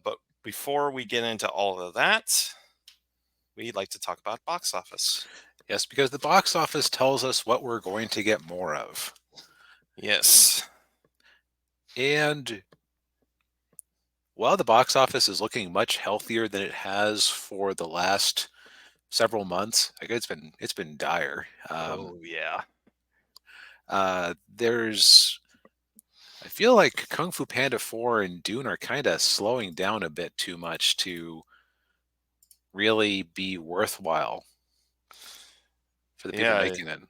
but before we get into all of that, we'd like to talk about box office. Yes, because the box office tells us what we're going to get more of. Yes. And while the box office is looking much healthier than it has for the last several months, like it's been dire. Oh yeah. There's I feel like Kung Fu Panda 4 and Dune are kind of slowing down a bit too much to really be worthwhile for the people Yeah. making them.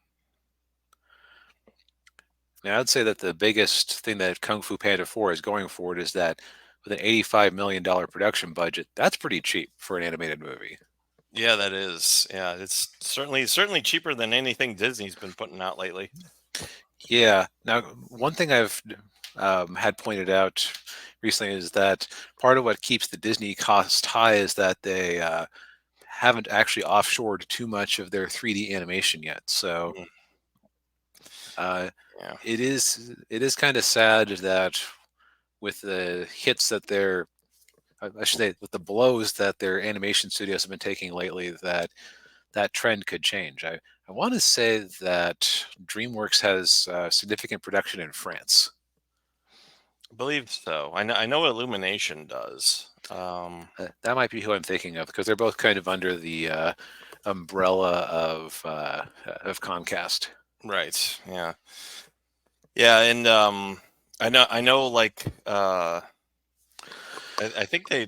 Now, I'd say that the biggest thing that Kung Fu Panda 4 is going forward is that with an $85 million production budget, that's pretty cheap for an animated movie. Yeah, that is. Yeah, it's certainly cheaper than anything Disney's been putting out lately. Yeah. Now, one thing I've had pointed out recently is that part of what keeps the Disney cost high is that they haven't actually offshored too much of their 3D animation yet. So Mm, uh, yeah. it is kind of sad that with the hits that they're I should say with the blows that their animation studios have been taking lately, that trend could change. I want to say that DreamWorks has significant production in France. I believe so. I know Illumination does. That might be who I'm thinking of because they're both kind of under the umbrella of Comcast. Right. Yeah. Yeah, and I know like I think they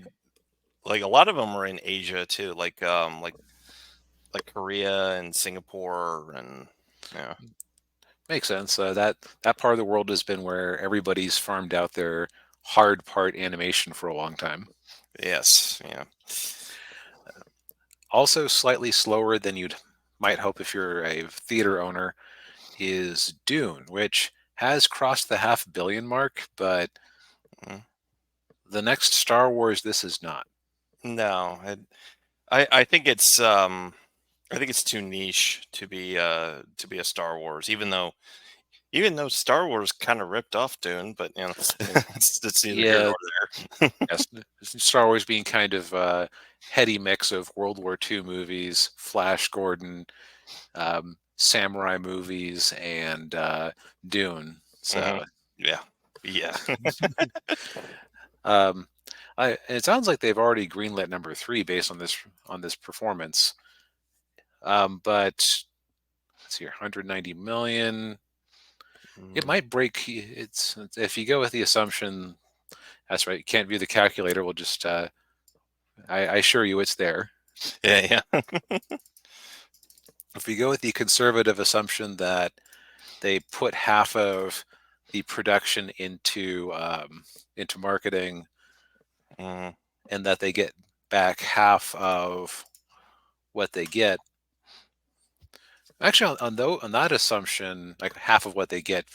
like a lot of them are in Asia too, like Korea and Singapore and yeah. Makes sense. That part of the world has been where everybody's farmed out their hard part animation for a long time. Yes, yeah. Also, slightly slower than you'd might hope if you're a theater owner is Dune, which has crossed the half-billion mark, but Mm. the next Star Wars, this is not. No, I think it's too niche to be a Star Wars, even though Star Wars kind of ripped off Dune, but it's neither here Yeah, nor there. yes, Star Wars being kind of a heady mix of World War II movies, Flash Gordon, samurai movies, and Dune. Hmm. So, Yeah, yeah. um, it sounds like they've already greenlit number three based on this performance. But let's see here, 190 million. It Mm. might break. It's if you go with the assumption that's right. You can't view the calculator. We'll just I assure you it's there. Yeah, yeah. If we go with the conservative assumption that they put half of the production into marketing Mm. and that they get back half of what they get. Actually, on that assumption, like half of what they get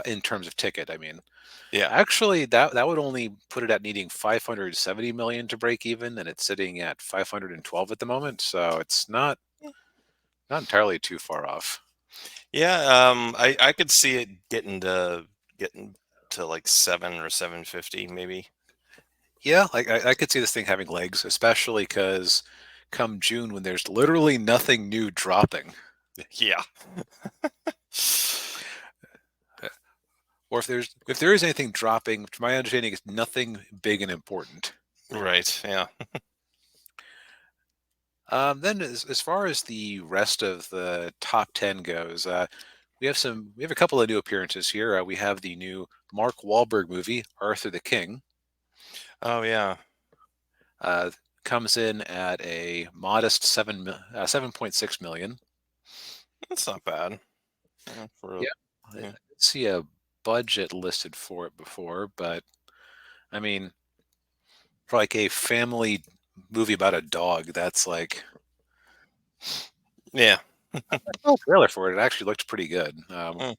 in terms of ticket, I mean, Yeah. actually that would only put it at needing 570 million to break even, and it's sitting at 512 at the moment. So it's not entirely too far off. Yeah, I could see it getting to like 7 or 750 maybe. Yeah, like I could see this thing having legs, especially because come June when there's literally nothing new dropping, Yeah. or if there is anything dropping, to my understanding, it's nothing big and important. Right. Yeah. Then, as far as the rest of the top 10 goes, we have a couple of new appearances here. We have the new Mark Wahlberg movie, Arthur the King, Oh yeah. uh, comes in at a modest 7.6 million. That's not bad. Yeah, Yeah, I yeah. didn't see a budget listed for it before, but I mean, for like a family movie about a dog, that's like Yeah. I saw a trailer for it. It actually looked pretty good. Mm,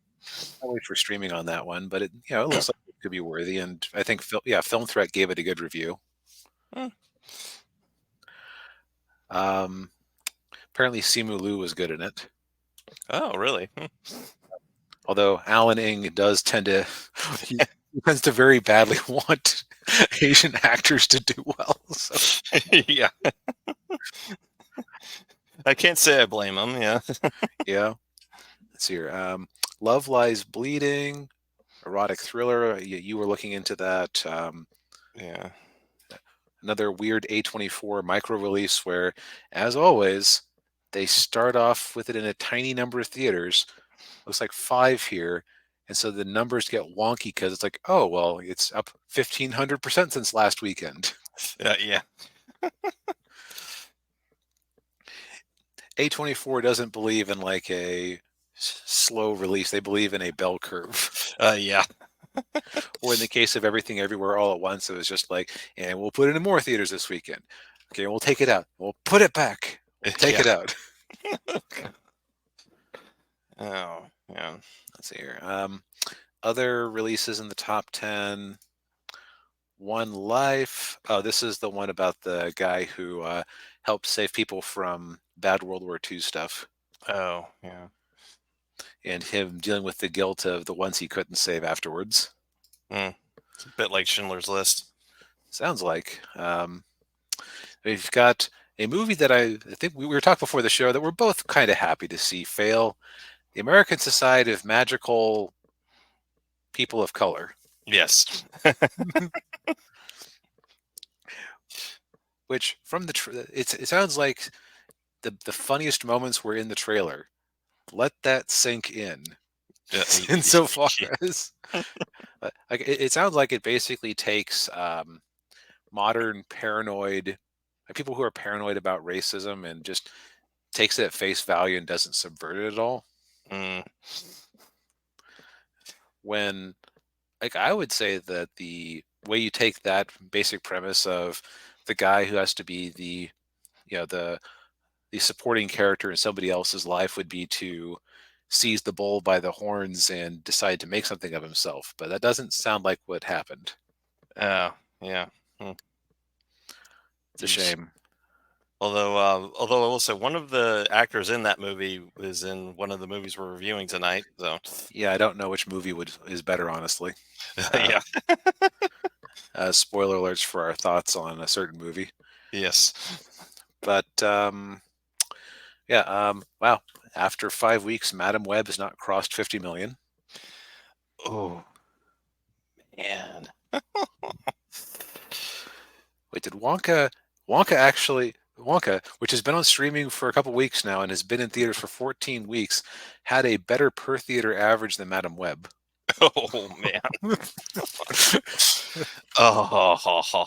I'll wait for streaming on that one, but it looks like it could be worthy, and I think Film Threat gave it a good review. mm. Um, Apparently, Simu Liu was good in it, Oh really? although Alan Ng does tend to he tends to very badly want Asian actors to do well. So. Yeah. I can't say I blame them. Yeah. Yeah. Let's see here. Love Lies Bleeding, erotic thriller. You were looking into that. Yeah. Another weird A24 micro release where, as always, they start off with it in a tiny number of theaters. Looks like 5 here. And so the numbers get wonky because it's like, oh, well, it's up 1,500% since last weekend. Yeah. A24 doesn't believe in like a slow release. They believe in a bell curve. Yeah. Or in the case of Everything Everywhere All at Once, it was just like, and we'll put it in more theaters this weekend. Okay, we'll take it out. We'll put it back. We'll take Yeah. it out. Oh, yeah. Let's see here. Other releases in the top 10. One Life. Oh, this is the one about the guy who helped save people from bad World War II stuff Oh, yeah. and him dealing with the guilt of the ones he couldn't save afterwards. It's a bit like Schindler's List. Sounds like. We've got a movie that I think we were talking before the show that we're both kind of happy to see fail. The American Society of Magical People of Color. Yes. Which from the it sounds like the funniest moments were in the trailer. Let that sink in. Insofar as it sounds like it basically takes modern paranoid people who are paranoid about racism and just takes it at face value and doesn't subvert it at all. When I would say that the way you take that basic premise of the guy who has to be the supporting character in somebody else's life would be to seize the bull by the horns and decide to make something of himself, but that doesn't sound like what happened. Yeah. It's a shame. Although I will say one of the actors in that movie is in one of the movies we're reviewing tonight. So yeah, I don't know which movie is better, honestly. Yeah. Spoiler alerts for our thoughts on a certain movie. Yes. But wow. After 5 weeks, Madam Web has not crossed 50 million. Oh, man. Wait, did Wonka, which has been on streaming for a couple weeks now and has been in theaters for 14 weeks, had a better per theater average than Madam Web? Oh, man. Oh.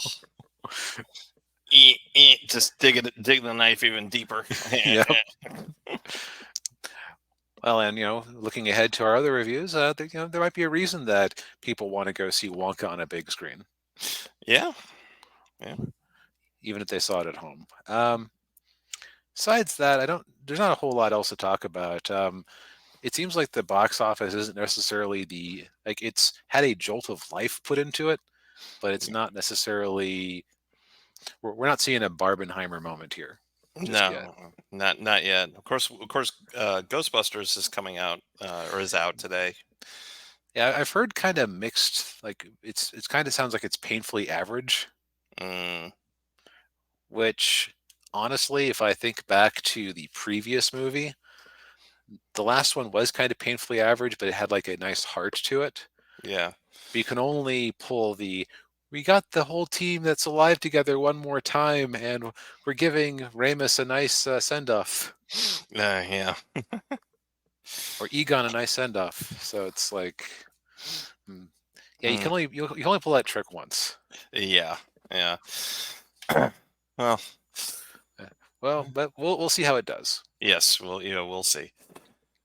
Just dig the knife even deeper. Yep. Well, and looking ahead to our other reviews, there might be a reason that people want to go see Wonka on a big screen. Yeah. Even if they saw it at home. Besides that, there's not a whole lot else to talk about. It seems like the box office isn't necessarily it's had a jolt of life put into it, but it's not necessarily. We're not seeing a Barbenheimer moment here. No, yet. not yet. Of course, Ghostbusters is coming out or is out today. Yeah, I've heard kind of mixed. Like it's kind of sounds like it's painfully average. Which, honestly, if I think back to the previous movie, the last one was kind of painfully average, but it had like a nice heart to it. Yeah. But you can only pull we got the whole team that's alive together one more time, and we're giving Ramus a nice send-off. Yeah. Or Egon a nice send-off. So it's like, yeah, you can only pull that trick once. Yeah. Well, but we'll see how it does. Yes, we'll see.